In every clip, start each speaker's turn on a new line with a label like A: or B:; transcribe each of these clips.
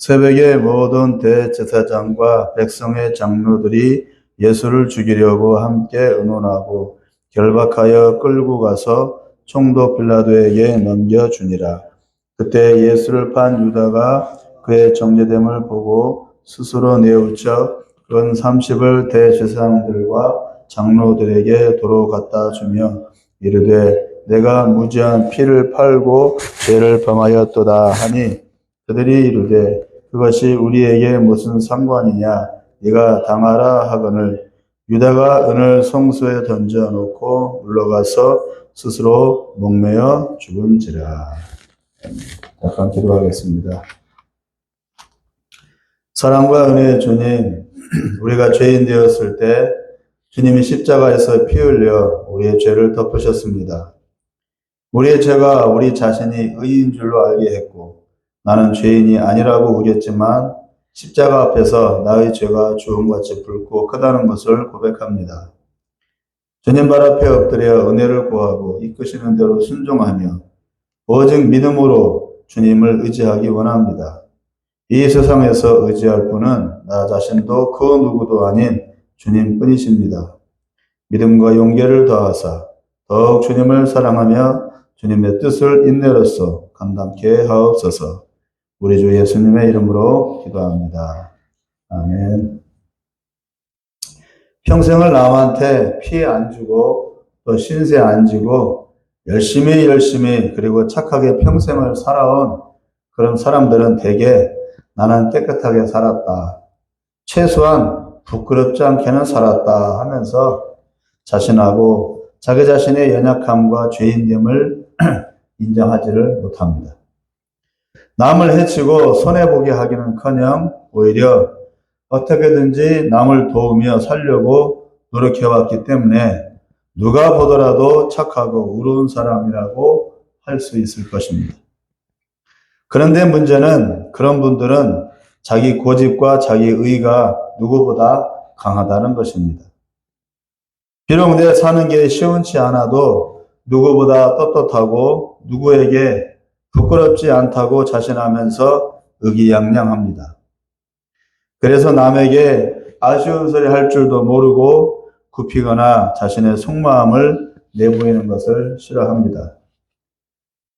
A: 새벽에 모든 대제사장과 백성의 장로들이 예수를 죽이려고 함께 의논하고 결박하여 끌고 가서 총독 빌라도에게 넘겨주니라. 그때 예수를 판 유다가 그의 정죄됨을 보고 스스로 뉘우쳐 은 30을 대제사장들과 장로들에게 도로 갖다 주며 이르되 내가 무지한 피를 팔고 죄를 범하였도다 하니 그들이 이르되 그것이 우리에게 무슨 상관이냐 네가 당하라 하거늘 유다가 은을 성소에 던져놓고 물러가서 스스로 목매어 죽은지라. 잠깐 기도하겠습니다. 사랑과 은혜의 주님, 우리가 죄인 되었을 때 주님이 십자가에서 피 흘려 우리의 죄를 덮으셨습니다. 우리의 죄가 우리 자신이 의인 줄로 알게 했고 나는 죄인이 아니라고 우겼지만 십자가 앞에서 나의 죄가 주홍같이 붉고 크다는 것을 고백합니다. 주님 발 앞에 엎드려 은혜를 구하고 이끄시는 대로 순종하며 오직 믿음으로 주님을 의지하기 원합니다. 이 세상에서 의지할 분은 나 자신도 그 누구도 아닌 주님뿐이십니다. 믿음과 용기를 더하사 더욱 주님을 사랑하며 주님의 뜻을 인내로써 감당케 하옵소서. 우리 주 예수님의 이름으로 기도합니다. 아멘. 평생을 남한테 피해 안 주고 또 신세 안 지고 열심히 그리고 착하게 평생을 살아온 그런 사람들은 대개 나는 깨끗하게 살았다. 최소한 부끄럽지 않게는 살았다 하면서 자신하고 자기 자신의 연약함과 죄인됨을 인정하지를 못합니다. 남을 해치고 손해보게 하기는커녕 오히려 어떻게든지 남을 도우며 살려고 노력해왔기 때문에 누가 보더라도 착하고 의로운 사람이라고 할 수 있을 것입니다. 그런데 문제는 그런 분들은 자기 고집과 자기 의가 누구보다 강하다는 것입니다. 비록 내 사는 게 시원치 않아도 누구보다 떳떳하고 누구에게 부끄럽지 않다고 자신하면서 의기양양합니다. 그래서 남에게 아쉬운 소리 할 줄도 모르고 굽히거나 자신의 속마음을 내보이는 것을 싫어합니다.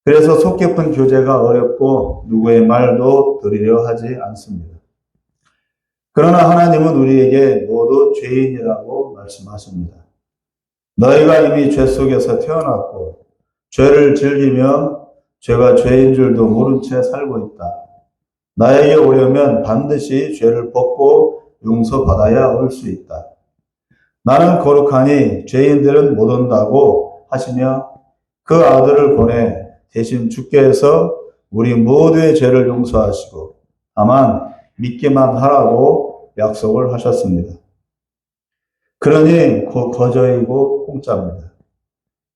A: 그래서 속 깊은 교제가 어렵고 누구의 말도 들으려 하지 않습니다. 그러나 하나님은 우리에게 모두 죄인이라고 말씀하십니다. 너희가 이미 죄 속에서 태어났고 죄를 즐기며 죄가 죄인 줄도 모른 채 살고 있다. 나에게 오려면 반드시 죄를 벗고 용서받아야 올 수 있다. 나는 거룩하니 죄인들은 못 온다고 하시며 그 아들을 보내 대신 주께서 우리 모두의 죄를 용서하시고 다만 믿기만 하라고 약속을 하셨습니다. 그러니 곧 거저이고 공짜입니다.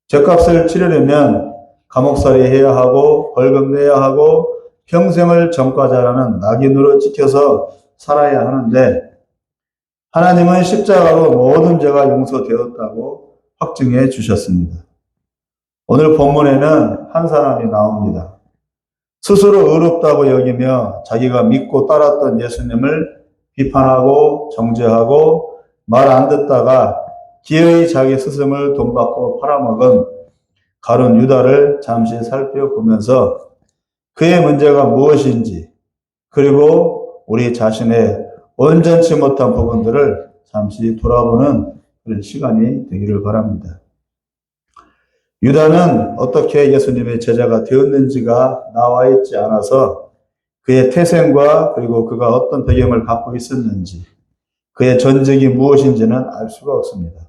A: 죄값을 치르려면 감옥살이 해야 하고 벌금 내야 하고 평생을 전과자라는 낙인으로 찍혀서 살아야 하는데 하나님은 십자가로 모든 죄가 용서되었다고 확증해 주셨습니다. 오늘 본문에는 한 사람이 나옵니다. 스스로 의롭다고 여기며 자기가 믿고 따랐던 예수님을 비판하고 정죄하고 말 안 듣다가 기어이 자기 스승을 돈 받고 팔아먹은 가룟 유다를 잠시 살펴보면서 그의 문제가 무엇인지 그리고 우리 자신의 온전치 못한 부분들을 잠시 돌아보는 그런 시간이 되기를 바랍니다. 유다는 어떻게 예수님의 제자가 되었는지가 나와 있지 않아서 그의 태생과 그리고 그가 어떤 배경을 갖고 있었는지 그의 전적이 무엇인지는 알 수가 없습니다.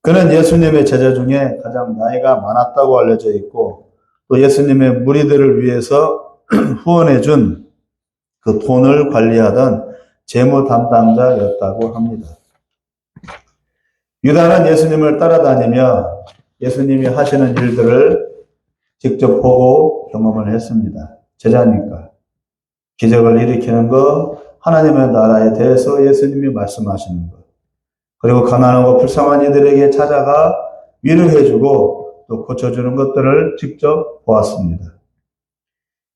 A: 그는 예수님의 제자 중에 가장 나이가 많았다고 알려져 있고 또 예수님의 무리들을 위해서 후원해준 그 돈을 관리하던 재무 담당자였다고 합니다. 유다는 예수님을 따라다니며 예수님이 하시는 일들을 직접 보고 경험을 했습니다. 제자니까. 기적을 일으키는 것, 하나님의 나라에 대해서 예수님이 말씀하시는 것, 그리고 가난하고 불쌍한 이들에게 찾아가 위로해주고 또 고쳐주는 것들을 직접 보았습니다.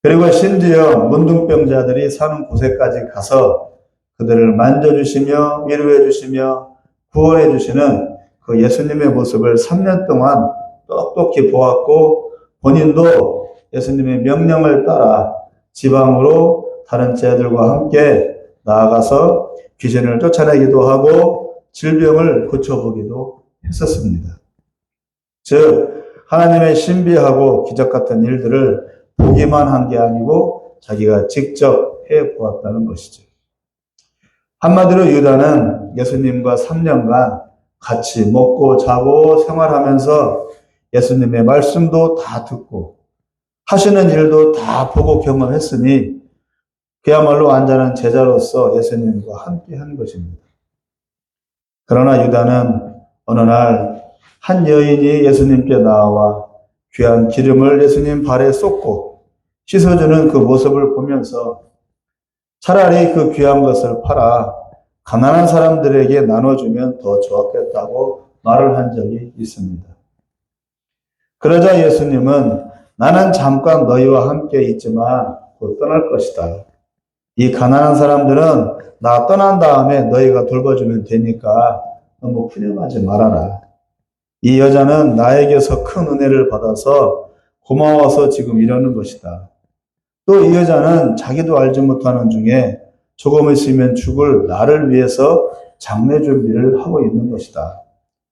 A: 그리고 심지어 문둥병자들이 사는 곳에까지 가서 그들을 만져주시며 위로해주시며 구원해주시는 그 예수님의 모습을 3년 동안 똑똑히 보았고, 본인도 예수님의 명령을 따라 지방으로 다른 제자들과 함께 나아가서 귀신을 쫓아내기도 하고 질병을 고쳐보기도 했었습니다. 즉 하나님의 신비하고 기적 같은 일들을 보기만 한 게 아니고 자기가 직접 해보았다는 것이죠. 한마디로 유다는 예수님과 3년간 같이 먹고 자고 생활하면서 예수님의 말씀도 다 듣고 하시는 일도 다 보고 경험했으니 그야말로 완전한 제자로서 예수님과 함께 한 것입니다. 그러나 유다는 어느 날 한 여인이 예수님께 나와 귀한 기름을 예수님 발에 쏟고 씻어주는 그 모습을 보면서 차라리 그 귀한 것을 팔아 가난한 사람들에게 나눠주면 더 좋았겠다고 말을 한 적이 있습니다. 그러자 예수님은 나는 잠깐 너희와 함께 있지만 곧 떠날 것이다. 이 가난한 사람들은 나 떠난 다음에 너희가 돌봐주면 되니까 너무 푸념하지 말아라. 이 여자는 나에게서 큰 은혜를 받아서 고마워서 지금 이러는 것이다. 또 이 여자는 자기도 알지 못하는 중에 조금 있으면 죽을 나를 위해서 장례 준비를 하고 있는 것이다.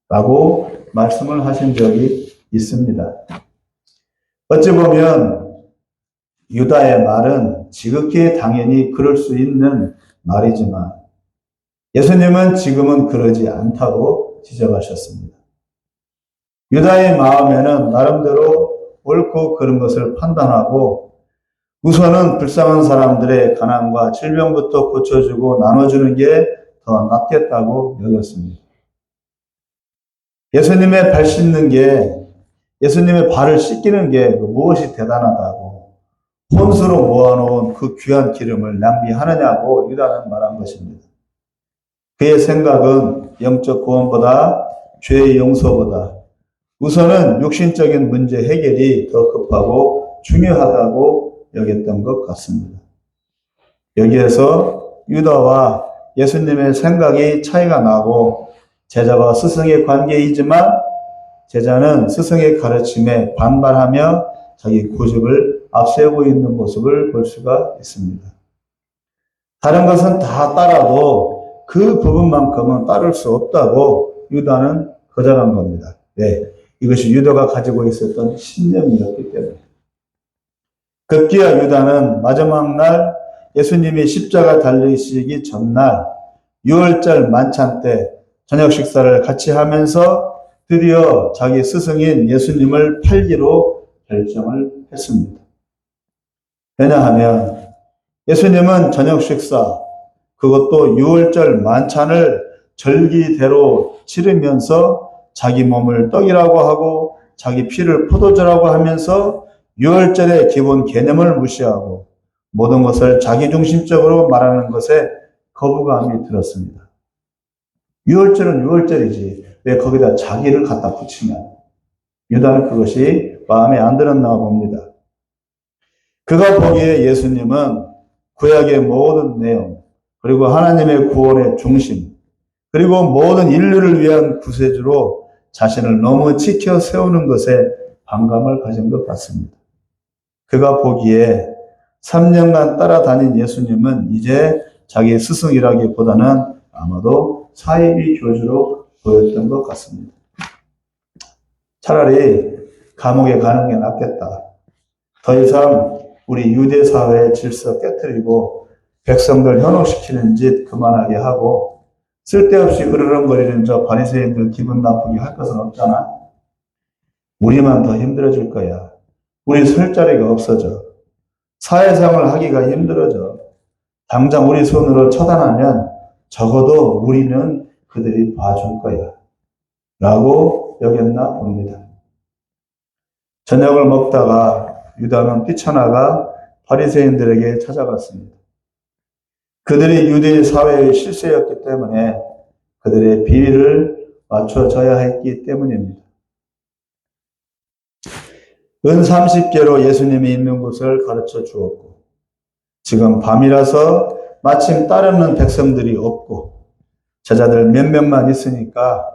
A: 라고 말씀을 하신 적이 있습니다. 어찌 보면 유다의 말은 지극히 당연히 그럴 수 있는 말이지만 예수님은 지금은 그러지 않다고 지적하셨습니다. 유다의 마음에는 나름대로 옳고 그른 것을 판단하고 우선은 불쌍한 사람들의 가난과 질병부터 고쳐주고 나눠주는 게 더 낫겠다고 여겼습니다. 예수님의 발 씻는 게, 예수님의 발을 씻기는 게 무엇이 대단하다고 혼수로 모아놓은 그 귀한 기름을 낭비하느냐고 유다는 말한 것입니다. 그의 생각은 영적 구원보다 죄의 용서보다 우선은 육신적인 문제 해결이 더 급하고 중요하다고 여겼던 것 같습니다. 여기에서 유다와 예수님의 생각이 차이가 나고 제자와 스승의 관계이지만 제자는 스승의 가르침에 반발하며 자기 고집을 앞세우고 있는 모습을 볼 수가 있습니다. 다른 것은 다 따라도 그 부분만큼은 따를 수 없다고 유다는 거절한 겁니다. 네, 이것이 유다가 가지고 있었던 신념이었기 때문에. 급기야 유다는 마지막 날 예수님이 십자가 달리시기 전날 6월절 만찬 때 저녁 식사를 같이 하면서 드디어 자기 스승인 예수님을 팔기로 결정을 했습니다. 왜냐하면 예수님은 저녁 식사, 그것도 6월절 만찬을 절기대로 치르면서 자기 몸을 떡이라고 하고 자기 피를 포도주라고 하면서 6월절의 기본 개념을 무시하고 모든 것을 자기중심적으로 말하는 것에 거부감이 들었습니다. 6월절은 6월절이지 왜 거기다 자기를 갖다 붙이냐. 유다는 그것이 마음에 안 들었나 봅니다. 그가 보기에 예수님은 구약의 모든 내용, 그리고 하나님의 구원의 중심, 그리고 모든 인류를 위한 구세주로 자신을 너무 지켜 세우는 것에 반감을 가진 것 같습니다. 그가 보기에 3년간 따라다닌 예수님은 이제 자기 스승이라기보다는 아마도 사이비 교주로 보였던 것 같습니다. 차라리 감옥에 가는 게 낫겠다. 더 이상 우리 유대 사회의 질서 깨트리고 백성들 현혹시키는 짓 그만하게 하고 쓸데없이 으르렁거리는 저 바리새인들 기분 나쁘게 할 것은 없잖아. 우리만 더 힘들어질 거야. 우리 설 자리가 없어져. 사회생활을 하기가 힘들어져. 당장 우리 손으로 처단하면 적어도 우리는 그들이 봐줄 거야. 라고 여겼나 봅니다. 저녁을 먹다가 유다는 뛰쳐나가 바리새인들에게 찾아갔습니다. 그들이 유대 사회의 실세였기 때문에 그들의 비위를 맞춰줘야 했기 때문입니다. 은 30개로 예수님이 있는 곳을 가르쳐 주었고, 지금 밤이라서 마침 따르는 백성들이 없고 제자들 몇 명만 있으니까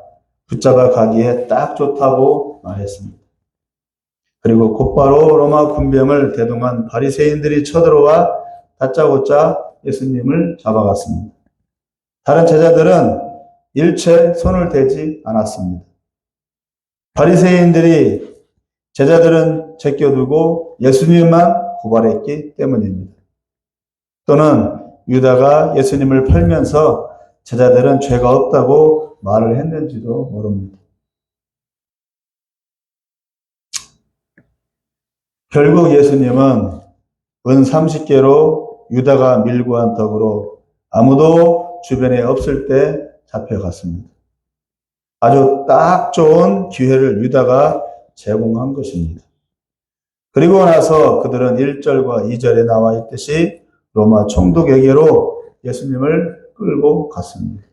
A: 붙잡아 가기에 딱 좋다고 말했습니다. 그리고 곧바로 로마 군병을 대동한 바리새인들이 쳐들어와 다짜고짜 예수님을 잡아갔습니다. 다른 제자들은 일체 손을 대지 않았습니다. 바리새인들이 제자들은 제껴두고 예수님만 고발했기 때문입니다. 또는 유다가 예수님을 팔면서 제자들은 죄가 없다고 말을 했는지도 모릅니다. 결국 예수님은 은 30개로 유다가 밀고 한 덕으로 아무도 주변에 없을 때 잡혀갔습니다. 아주 딱 좋은 기회를 유다가 제공한 것입니다. 그리고 나서 그들은 1절과 2절에 나와 있듯이 로마 총독에게로 예수님을 끌고 갔습니다.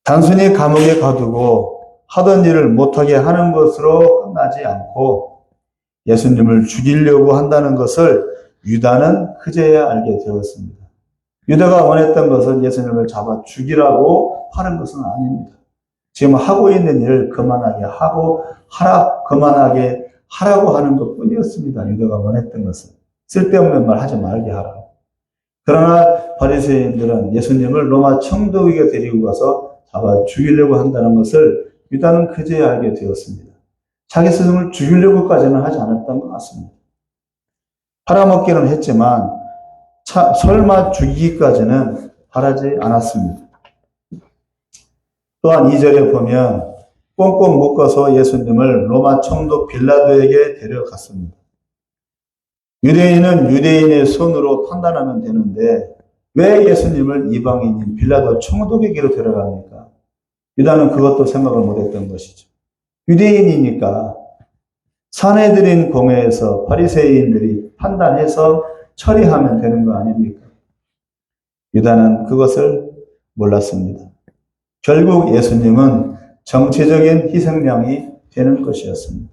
A: 단순히 감옥에 가두고 하던 일을 못하게 하는 것으로 끝나지 않고 예수님을 죽이려고 한다는 것을 유다는 그제야 알게 되었습니다. 유다가 원했던 것은 예수님을 잡아 죽이라고 하는 것은 아닙니다. 지금 하고 있는 일을 그만하게 하고 그만하게 하라고 하는 것 뿐이었습니다. 유다가 원했던 것은. 쓸데없는 말 하지 말게 하라고. 그러나 바리새인들은 예수님을 로마 총독에게 데리고 가서 잡아 죽이려고 한다는 것을 유다는 그제야 알게 되었습니다. 자기 스승을 죽이려고까지는 하지 않았던 것 같습니다. 팔아먹기는 했지만 설마 죽이기까지는 바라지 않았습니다. 또한 2절에 보면 꽁꽁 묶어서 예수님을 로마 총독 빌라도에게 데려갔습니다. 유대인은 유대인의 손으로 판단하면 되는데 왜 예수님을 이방인인 빌라도 총독에게로 데려갑니까? 유다는 그것도 생각을 못했던 것이죠. 유대인이니까 산헤드린 공회에서 바리새인들이 판단해서 처리하면 되는 거 아닙니까? 유다는 그것을 몰랐습니다. 결국 예수님은 정치적인 희생양이 되는 것이었습니다.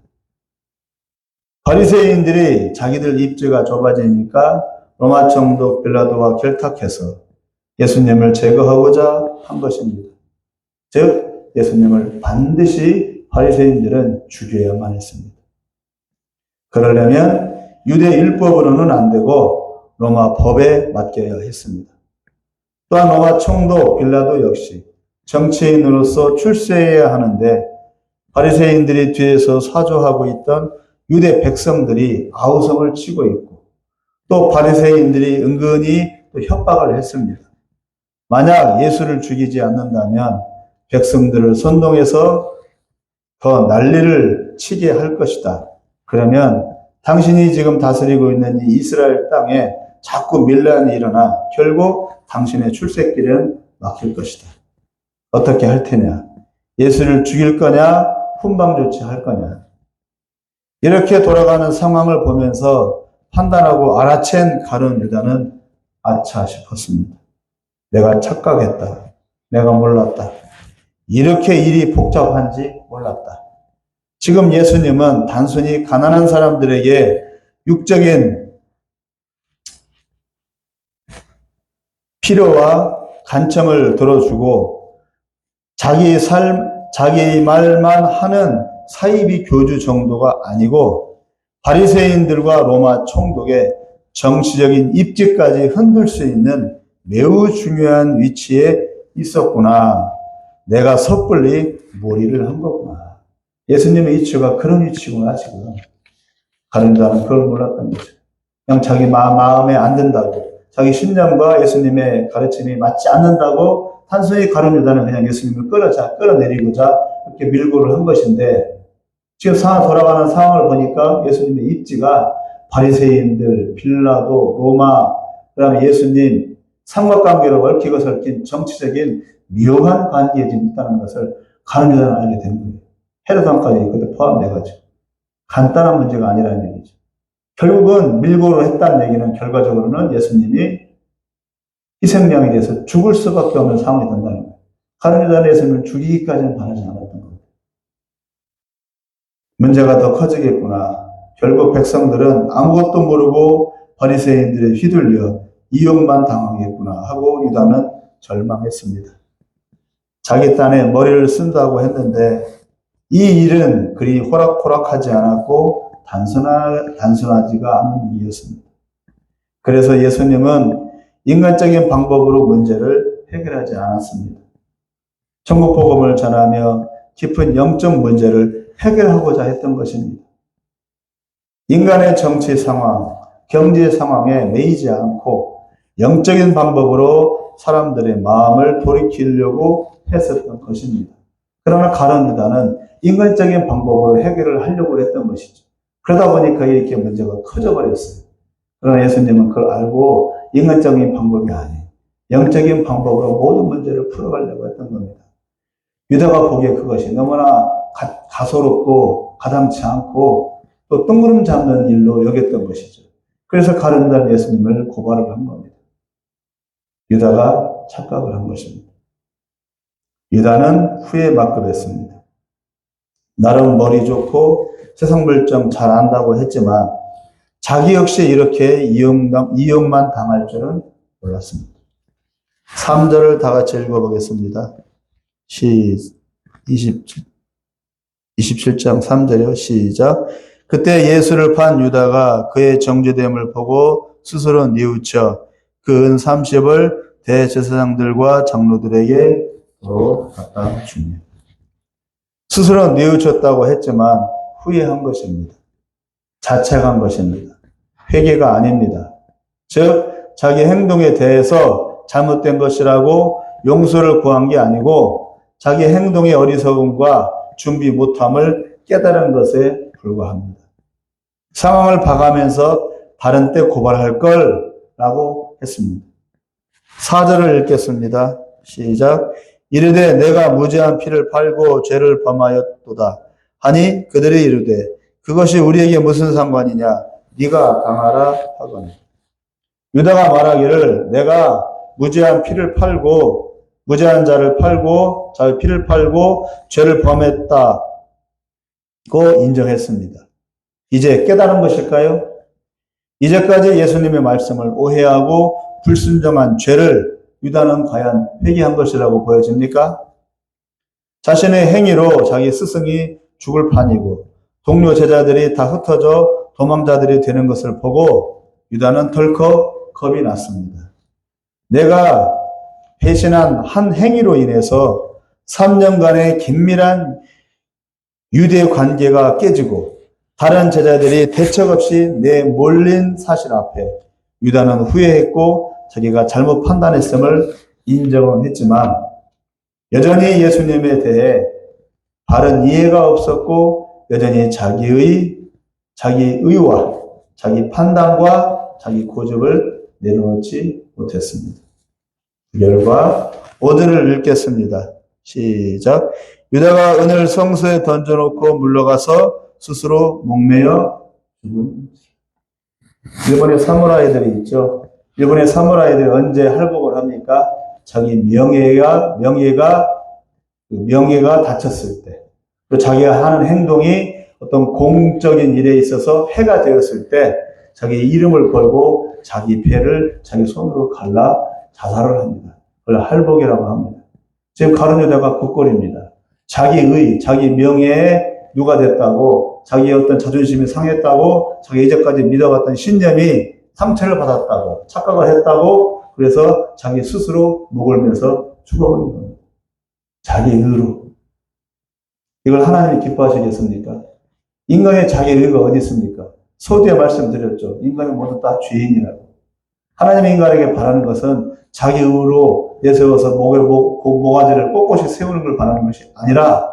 A: 바리새인들이 자기들 입지가 좁아지니까 로마 총독 빌라도와 결탁해서 예수님을 제거하고자 한 것입니다. 즉 예수님을 반드시 바리새인들은 죽여야만 했습니다. 그러려면 유대 율법으로는 안 되고 로마 법에 맡겨야 했습니다. 또한 로마 총독 빌라도 역시 정치인으로서 출세해야 하는데 바리새인들이 뒤에서 사조하고 있던 유대 백성들이 아우성을 치고 있고 또 바리새인들이 은근히 또 협박을 했습니다. 만약 예수를 죽이지 않는다면 백성들을 선동해서 더 난리를 치게 할 것이다. 그러면 당신이 지금 다스리고 있는 이 이스라엘 땅에 자꾸 밀란이 일어나 결국 당신의 출세길은 막힐 것이다. 어떻게 할 테냐? 예수를 죽일 거냐? 훈방 조치할 거냐? 이렇게 돌아가는 상황을 보면서 판단하고 알아챈 가룟 유다는 아차 싶었습니다. 내가 착각했다. 내가 몰랐다. 이렇게 일이 복잡한지 몰랐다. 지금 예수님은 단순히 가난한 사람들에게 육적인 필요와 간청을 들어주고 자기 말만 하는 사이비 교주 정도가 아니고 바리새인들과 로마 총독의 정치적인 입지까지 흔들 수 있는 매우 중요한 위치에 있었구나. 내가 섣불리 몰이를 한 거구나. 예수님의 위치가 그런 위치구나 지금. 가룟 유다는 그걸 몰랐던 거죠. 그냥 자기 마음에 안 든다고, 자기 신념과 예수님의 가르침이 맞지 않는다고 단순히 가룟 유다는 그냥 예수님을 끌어내리고자 이렇게 밀고를 한 것인데 지금 돌아가는 상황을 보니까 예수님의 입지가 바리새인들, 빌라도, 로마, 그다음에 예수님 삼각관계로 얽히고 설킨 정치적인 묘한 관계에 지금 있다는 것을 가룟 유다는 알게 된 거예요. 헤롯 왕까지 그때 포함돼가지고 간단한 문제가 아니라는 얘기죠. 결국은 밀고를 했다는 얘기는 결과적으로는 예수님이 희생양에 대해서 죽을 수밖에 없는 상황이 된다는 거예요. 가룟 유다는 예수님을 죽이기까지는 바라지 않았던 겁니다. 문제가 더 커지겠구나. 결국 백성들은 아무것도 모르고 바리새인들에 휘둘려 이용만 당하겠구나 하고 유다는 절망했습니다. 자기 딴에 머리를 쓴다고 했는데 이 일은 그리 호락호락하지 않았고 단순하지가 않은 일이었습니다. 그래서 예수님은 인간적인 방법으로 문제를 해결하지 않았습니다. 천국 복음을 전하며 깊은 영적 문제를 해결하고자 했던 것입니다. 인간의 정치 상황, 경제 상황에 매이지 않고 영적인 방법으로 사람들의 마음을 돌이키려고 했었던 것입니다. 그러나 가룟 유다는 인간적인 방법으로 해결을 하려고 했던 것이죠. 그러다 보니까 이렇게 문제가 커져버렸어요. 그러나 예수님은 그걸 알고 인간적인 방법이 아닌 영적인 방법으로 모든 문제를 풀어가려고 했던 겁니다. 유다가 보기에 그것이 너무나 가소롭고 가담치 않고 또 뜬구름 잡는 일로 여겼던 것이죠. 그래서 가룟 유다는 예수님을 고발을 한 겁니다. 유다가 착각을 한 것입니다. 유다는 후에 막급했습니다. 나름 머리 좋고 세상 물정 잘 안다고 했지만 자기 역시 이렇게 이용만 당할 줄은 몰랐습니다. 3절을 다 같이 읽어보겠습니다. 27장 3절이요. 시작. 그때 예수를 판 유다가 그의 정죄됨을 보고 스스로 뉘우쳐 그 은 30을 대제사장들과 장로들에게 갖다 줍니다. 스스로 뉘우쳤다고 했지만 후회한 것입니다. 자책한 것입니다. 회개가 아닙니다. 즉 자기 행동에 대해서 잘못된 것이라고 용서를 구한 게 아니고 자기 행동의 어리석음과 준비 못함을 깨달은 것에 불과합니다. 상황을 봐가면서 다른 때 고발할 걸 라고 했습니다. 4절을 읽겠습니다. 시작. 이르되 내가 무죄한 피를 팔고 죄를 범하였도다 하니 그들이 이르되 그것이 우리에게 무슨 상관이냐 네가 당하라 하거늘. 유다가 말하기를 내가 무죄한 피를 팔고 무죄한 자를 팔고 자의 피를 팔고 죄를 범했다고 인정했습니다. 이제 깨달은 것일까요? 이제까지 예수님의 말씀을 오해하고 불순종한 죄를 유다는 과연 회개한 것이라고 보여집니까? 자신의 행위로 자기 스승이 죽을 판이고 동료 제자들이 다 흩어져 도망자들이 되는 것을 보고 유다는 덜컥 겁이 났습니다. 내가 배신한 한 행위로 인해서 3년간의 긴밀한 유대 관계가 깨지고 다른 제자들이 대책 없이 내몰린 사실 앞에 유다는 후회했고 자기가 잘못 판단했음을 인정은 했지만 여전히 예수님에 대해 바른 이해가 없었고 여전히 자기 의와 자기 판단과 자기 고집을 내려놓지 못했습니다. 결과 5절을 읽겠습니다. 시작. 유다가 은을 성소에 던져놓고 물러가서 스스로 목매어 죽은. 일본의 사무라이들이 있죠. 일본의 사무라이들이 언제 할복을 합니까? 자기 명예가 다쳤을 때, 또 자기가 하는 행동이 어떤 공적인 일에 있어서 해가 되었을 때 자기 이름을 걸고 자기 배를 자기 손으로 갈라 자살을 합니다. 그걸 할복이라고 합니다. 지금 가룟 유다가 그 꼴입니다. 자기 자기 명예에 누가 됐다고, 자기의 어떤 자존심이 상했다고, 자기 이제까지 믿어왔던 신념이 상처를 받았다고, 착각을 했다고, 그래서 자기 스스로 목을 매서 죽어버린 겁니다. 자기 의로. 이걸 하나님이 기뻐하시겠습니까? 인간의 자기 의가 어디 있습니까? 서두에 말씀드렸죠. 인간은 모두 다 죄인이라고. 하나님 인간에게 바라는 것은 자기 의로 내세워서 모가지를 꼿꼿이 세우는 걸 바라는 것이 아니라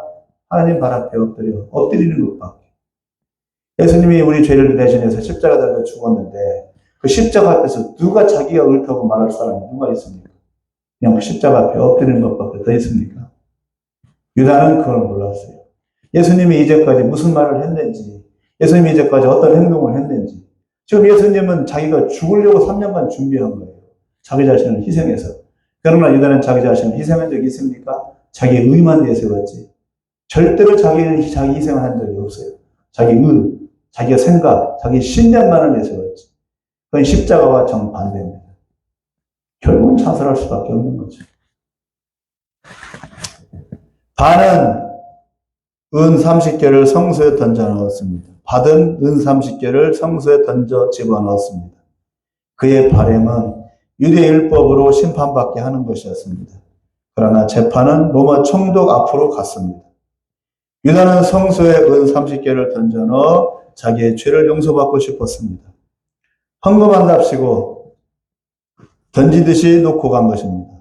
A: 하나님 발 앞에 엎드리는 것밖에. 예수님이 우리 죄를 대신해서 십자가 달려 죽었는데 그 십자가 앞에서 누가 자기가 옳다고 말할 사람이 누가 있습니까? 그냥 십자가 앞에 엎드리는 것밖에 더 있습니까? 유다는 그걸 몰랐어요. 예수님이 이제까지 무슨 말을 했는지, 예수님이 이제까지 어떤 행동을 했는지. 지금 예수님은 자기가 죽으려고 3년간 준비한 거예요. 자기 자신을 희생해서. 그러나 유다는 자기 자신을 희생한 적이 있습니까? 자기 의만 내세웠지. 절대로 자기 희생을 한 적이 없어요. 자기의 생각, 자기 신념만을 내세웠지. 그건 십자가와 정반대입니다. 결국은 자살할 수밖에 없는 거죠. 반은 은 30개를 성소에 던져 넣었습니다. 받은 은 30개를 성소에 던져 집어넣었습니다. 그의 바람은 유대율법으로 심판받게 하는 것이었습니다. 그러나 재판은 로마 총독 앞으로 갔습니다. 유다는 성소에 은 30개를 던져 넣어 자기의 죄를 용서받고 싶었습니다. 헌금한답시고 던지듯이 놓고 간 것입니다.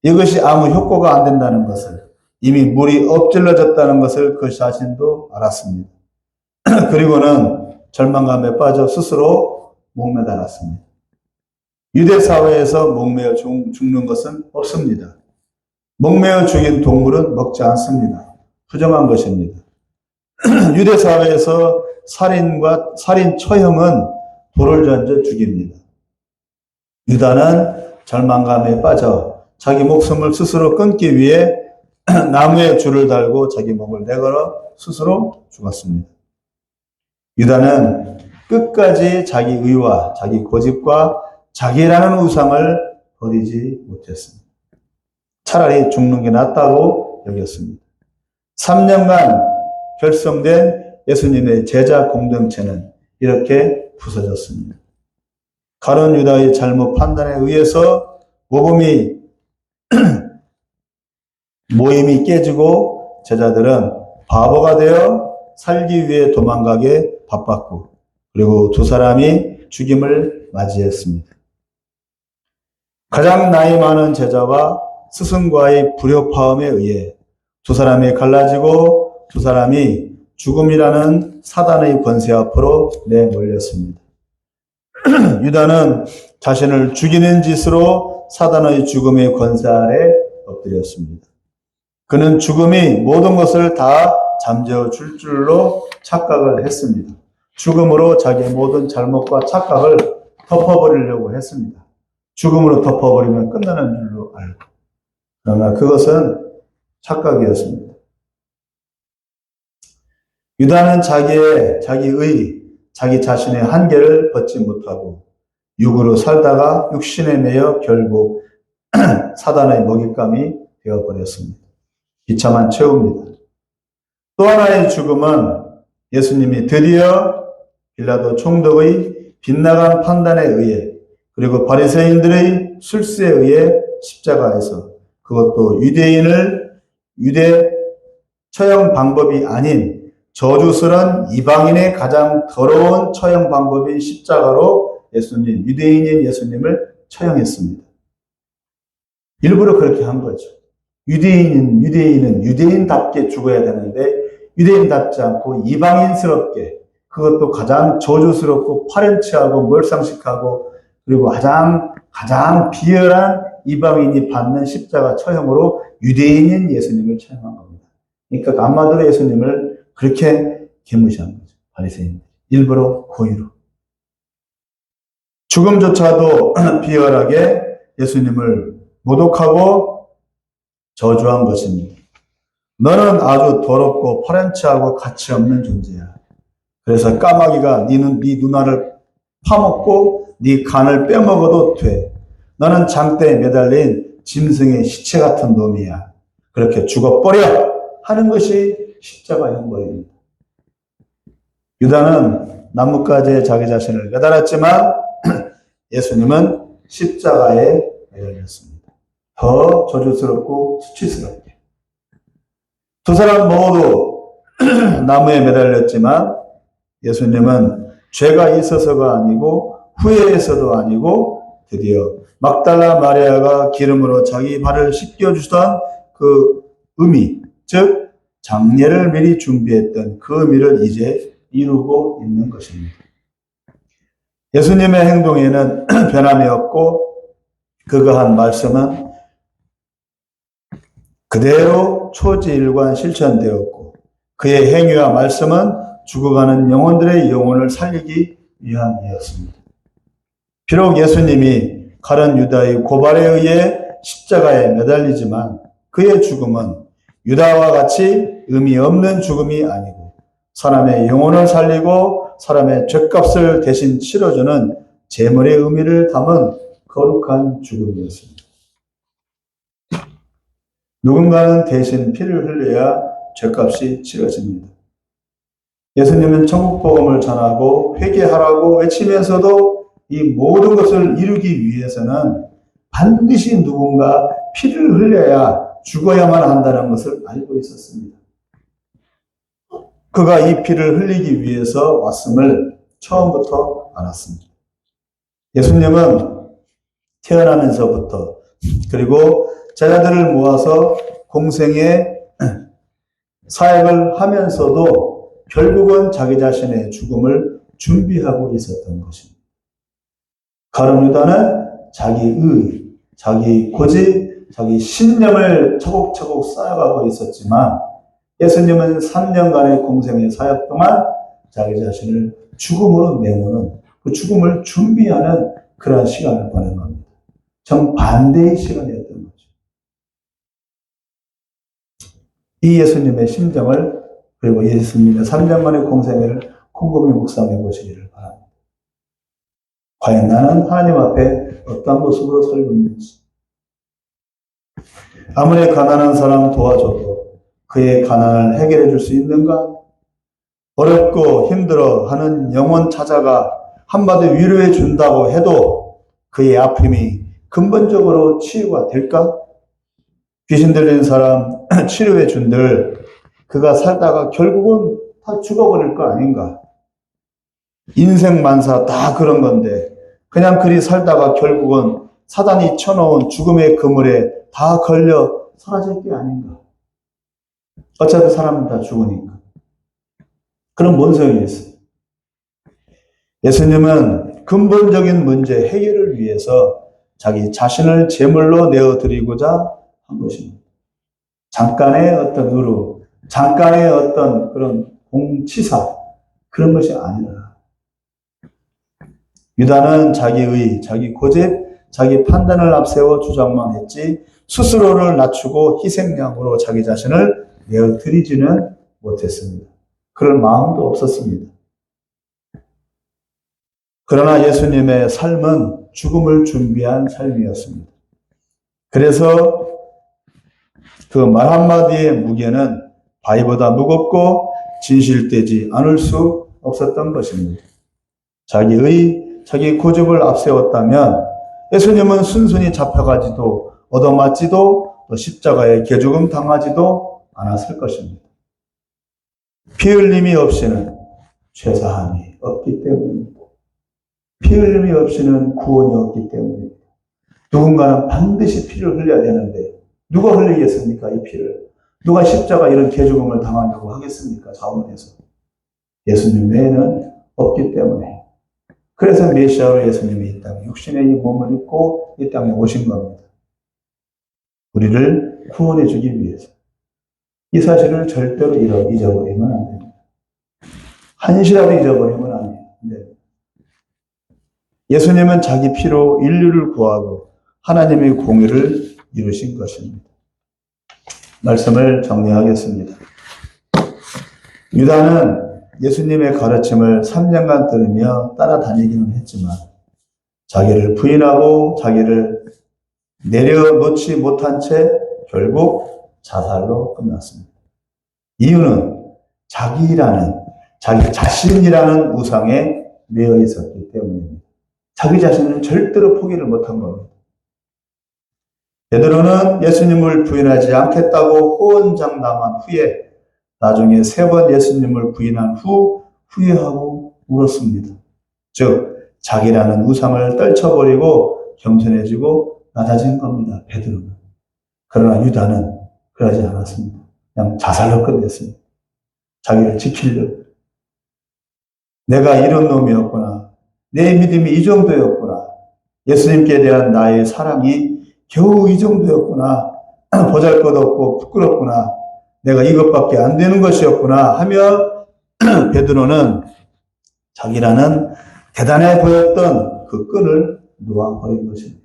A: 이것이 아무 효과가 안 된다는 것을, 이미 물이 엎질러졌다는 것을 그 자신도 알았습니다. 그리고는 절망감에 빠져 스스로 목매달았습니다. 유대 사회에서 목매어 죽는 것은 없습니다. 목매어 죽인 동물은 먹지 않습니다. 부정한 것입니다. 유대 사회에서 살인 처형은 돌을 던져 죽입니다. 유다는 절망감에 빠져 자기 목숨을 스스로 끊기 위해 나무에 줄을 달고 자기 목을 내걸어 스스로 죽었습니다. 유다는 끝까지 자기 의와 자기 고집과 자기라는 우상을 버리지 못했습니다. 차라리 죽는 게 낫다고 여겼습니다. 3년간 결성된 예수님의 제자 공동체는 이렇게 부서졌습니다. 가룟 유다의 잘못 판단에 의해서 모임이 깨지고 제자들은 바보가 되어 살기 위해 도망가게 바빴고, 그리고 두 사람이 죽임을 맞이했습니다. 가장 나이 많은 제자와 스승과의 불협화음에 의해 두 사람이 갈라지고 두 사람이 죽음이라는 사단의 권세 앞으로 내몰렸습니다. 유다는 자신을 죽이는 짓으로 사단의 죽음의 권세 아래 엎드렸습니다. 그는 죽음이 모든 것을 다 잠재워 줄 줄로 착각을 했습니다. 죽음으로 자기의 모든 잘못과 착각을 덮어버리려고 했습니다. 죽음으로 덮어버리면 끝나는 줄로 알고. 그러나 그것은 착각이었습니다. 유다는 자기 자신의 한계를 벗지 못하고 육으로 살다가 육신에 매여 결국 사단의 먹잇감이 되어버렸습니다. 비참한 최후입니다. 또 하나의 죽음은 예수님이 드디어 빌라도 총독의 빗나간 판단에 의해, 그리고 바리새인들의 술수에 의해 십자가에서, 그것도 유대 처형 방법이 아닌 저주스런 이방인의 가장 더러운 처형 방법인 십자가로 유대인인 예수님을 처형했습니다. 일부러 그렇게 한 거죠. 유대인은 유대인답게 죽어야 되는데 유대인답지 않고 이방인스럽게, 그것도 가장 저주스럽고 파렴치하고 몰상식하고 그리고 가장 비열한 이방인이 받는 십자가 처형으로 유대인인 예수님을 처형한 겁니다. 그러니까 한마디로 예수님을 그렇게 개무시한 거죠. 바리새인들 일부러 고의로. 죽음조차도 비열하게 예수님을 모독하고 저주한 것입니다. 너는 아주 더럽고 파렴치하고 가치 없는 존재야. 그래서 까마귀가 네 누나를 파먹고 네 간을 빼먹어도 돼. 너는 장대에 매달린 짐승의 시체 같은 놈이야. 그렇게 죽어버려 하는 것이 십자가 형벌입니다. 유다는 나뭇가지에 자기 자신을 매달았지만 예수님은 십자가에 매달렸습니다. 더 저주스럽고 수치스럽게. 두 사람 모두 나무에 매달렸지만 예수님은 죄가 있어서가 아니고 후회해서도 아니고 드디어 막달라 마리아가 기름으로 자기 발을 씻겨주던 그 의미, 즉 장례를 미리 준비했던 그 의미를 이제 이루고 있는 것입니다. 예수님의 행동에는 변함이 없고 그가 한 말씀은 그대로 초지일관 실천되었고 그의 행위와 말씀은 죽어가는 영혼들의 영혼을 살리기 위함이었습니다. 비록 예수님이 가룟 유다의 고발에 의해 십자가에 매달리지만 그의 죽음은 유다와 같이 의미 없는 죽음이 아니고 사람의 영혼을 살리고 사람의 죗값을 대신 치러주는 제물의 의미를 담은 거룩한 죽음이었습니다. 누군가는 대신 피를 흘려야 죗값이 치러집니다. 예수님은 천국 복음을 전하고 회개하라고 외치면서도 이 모든 것을 이루기 위해서는 반드시 누군가 피를 흘려야 죽어야만 한다는 것을 알고 있었습니다. 그가 이 피를 흘리기 위해서 왔음을 처음부터 알았습니다. 예수님은 태어나면서부터 그리고 제자들을 모아서 공생의 사역을 하면서도 결국은 자기 자신의 죽음을 준비하고 있었던 것입니다. 가룟 유다는 자기 의, 자기 고집, 자기 신념을 차곡차곡 쌓아가고 있었지만 예수님은 3년간의 공생의 사역 동안 자기 자신을 죽음으로 내모는 그 죽음을 준비하는 그러한 시간을 보낸 겁니다. 정반대의 시간이었던 거죠. 이 예수님의 심정을 그리고 예수님의 3년간의 공생애를 곰곰이 묵상해 보시기를 바랍니다. 과연 나는 하나님 앞에 어떤 모습으로 살고 있는지, 아무리 가난한 사람 도와줘도 그의 가난을 해결해 줄 수 있는가? 어렵고 힘들어 하는 영혼 찾아가 한마디 위로해 준다고 해도 그의 아픔이 근본적으로 치유가 될까? 귀신 들린 사람 치료해 준들 그가 살다가 결국은 다 죽어버릴 거 아닌가? 인생 만사 다 그런 건데 그냥 그리 살다가 결국은 사단이 쳐놓은 죽음의 그물에 다 걸려 사라질 게 아닌가? 어차피 사람은 다 죽으니까. 그럼 뭔 소용이 있어요? 예수님은 근본적인 문제 해결을 위해서 자기 자신을 제물로 내어드리고자 한 것입니다. 잠깐의 어떤 의로, 잠깐의 어떤 그런 공치사, 그런 것이 아니라 유다는 자기의, 자기 고집, 자기 판단을 앞세워 주장만 했지 스스로를 낮추고 희생양으로 자기 자신을 내어드리지는 못했습니다. 그럴 마음도 없었습니다. 그러나 예수님의 삶은 죽음을 준비한 삶이었습니다. 그래서 그 말 한마디의 무게는 바위보다 무겁고 진실되지 않을 수 없었던 것입니다. 자기 고집을 앞세웠다면 예수님은 순순히 잡혀가지도 얻어맞지도 또 십자가에 개죽음 당하지도 않았을 것입니다. 피 흘림이 없이는 죄사함이 없기 때문입니다. 피 흘림이 없이는 구원이 없기 때문입니다. 누군가는 반드시 피를 흘려야 되는데 누가 흘리겠습니까? 이 피를. 누가 십자가 이런 개죽음을 당하려고 하겠습니까? 자원에서. 예수님 외에는 없기 때문에. 그래서 메시아로 예수님이 이 땅에 육신의 이 몸을 입고 이 땅에 오신 겁니다. 우리를 구원해 주기 위해서. 이 사실을 절대로 잊어버리면 안 됩니다. 한시라도 잊어버리면 안 됩니다. 예수님은 자기 피로 인류를 구하고 하나님의 공의를 이루신 것입니다. 말씀을 정리하겠습니다. 유다는 예수님의 가르침을 3년간 들으며 따라다니기는 했지만 자기를 부인하고 자기를 내려놓지 못한 채 결국 자살로 끝났습니다. 이유는 자기 자신이라는 우상에 매여 있었기 때문입니다. 자기 자신을 절대로 포기를 못한 겁니다. 베드로는 예수님을 부인하지 않겠다고 호언장담한 후에 나중에 3번 예수님을 부인한 후 후회하고 울었습니다. 즉 자기라는 우상을 떨쳐버리고 겸손해지고 낮아진 겁니다. 베드로는. 그러나 유다는 그러지 않았습니다. 그냥 자살로 끝냈습니다. 자기를 지키려고. 내가 이런 놈이었구나. 내 믿음이 이 정도였구나. 예수님께 대한 나의 사랑이 겨우 이 정도였구나. 보잘것없고 부끄럽구나. 내가 이것밖에 안 되는 것이었구나 하며 베드로는 자기라는 대단해 보였던 그 끈을 놓아버린 것입니다.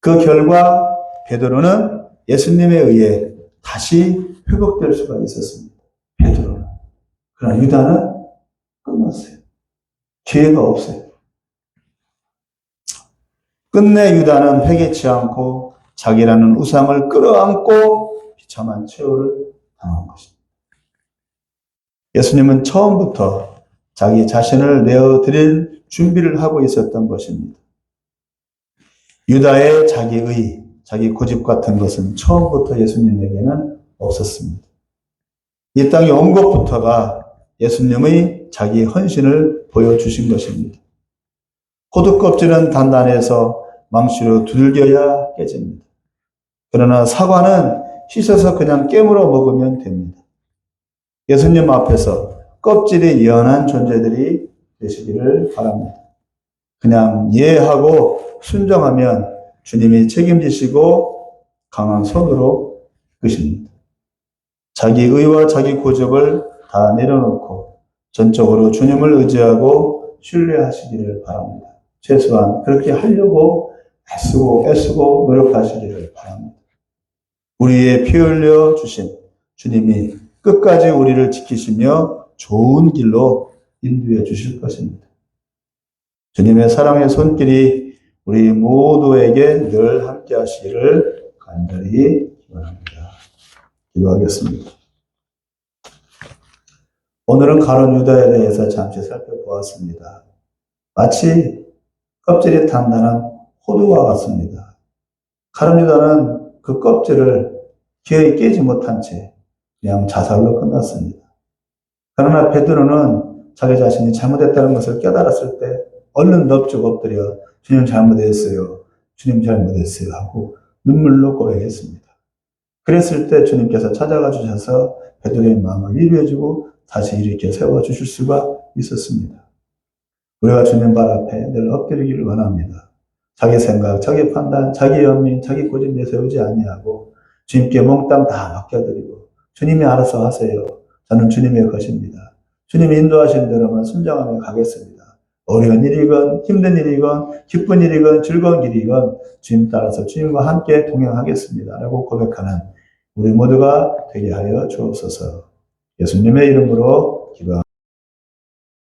A: 그 결과 베드로는 예수님에 의해 다시 회복될 수가 있었습니다. 베드로는. 그러나 유다는 끝났어요. 기회가 없어요. 끝내 유다는 회개치 않고 자기라는 우상을 끌어안고 비참한 최후를 당한 것입니다. 예수님은 처음부터 자기 자신을 내어드릴 준비를 하고 있었던 것입니다. 유다의 자기의, 자기 고집 같은 것은 처음부터 예수님에게는 없었습니다. 이 땅에 온 것부터가 예수님의 자기 헌신을 보여주신 것입니다. 호두 껍질은 단단해서 망치로 두들겨야 깨집니다. 그러나 사과는 씻어서 그냥 깨물어 먹으면 됩니다. 예수님 앞에서 껍질이 연한 존재들이 되시기를 바랍니다. 그냥 이해하고 순종하면 주님이 책임지시고 강한 손으로 이끄십니다. 자기 의와 자기 고집을 다 내려놓고 전적으로 주님을 의지하고 신뢰하시기를 바랍니다. 최소한 그렇게 하려고 애쓰고 노력하시기를 바랍니다. 우리의 피 흘려 주신 주님이 끝까지 우리를 지키시며 좋은 길로 인도해 주실 것입니다. 주님의 사랑의 손길이 우리 모두에게 늘 함께 하시기를 간절히 기원합니다. 기도하겠습니다. 오늘은 가룟 유다에 대해서 잠시 살펴보았습니다. 마치 껍질이 단단한 호두와 같습니다. 가룟 유다는 그 껍질을 기어이 깨지 못한 채 그냥 자살로 끝났습니다. 그러나 베드로는 자기 자신이 잘못했다는 것을 깨달았을 때 얼른 넙죽 엎드려 주님 잘못했어요. 주님 잘못했어요 하고 눈물로 고백했습니다. 그랬을 때 주님께서 찾아가 주셔서 베드로의 마음을 위로해주고 다시 일으켜 세워주실 수가 있었습니다. 우리가 주님 발 앞에 늘 엎드리기를 원합니다. 자기 생각, 자기 판단, 자기 연민, 자기 고집 내세우지 아니하고 주님께 몽땅 다 맡겨드리고 주님이 알아서 하세요. 저는 주님의 것입니다. 주님이 인도하신 대로만 순종하며 가겠습니다. 어려운 일이건 힘든 일이건 기쁜 일이건 즐거운 일이건 주님 따라서 주님과 함께 동행하겠습니다. 라고 고백하는 우리 모두가 되게 하여 주옵소서. 예수님의 이름으로 기도합니다.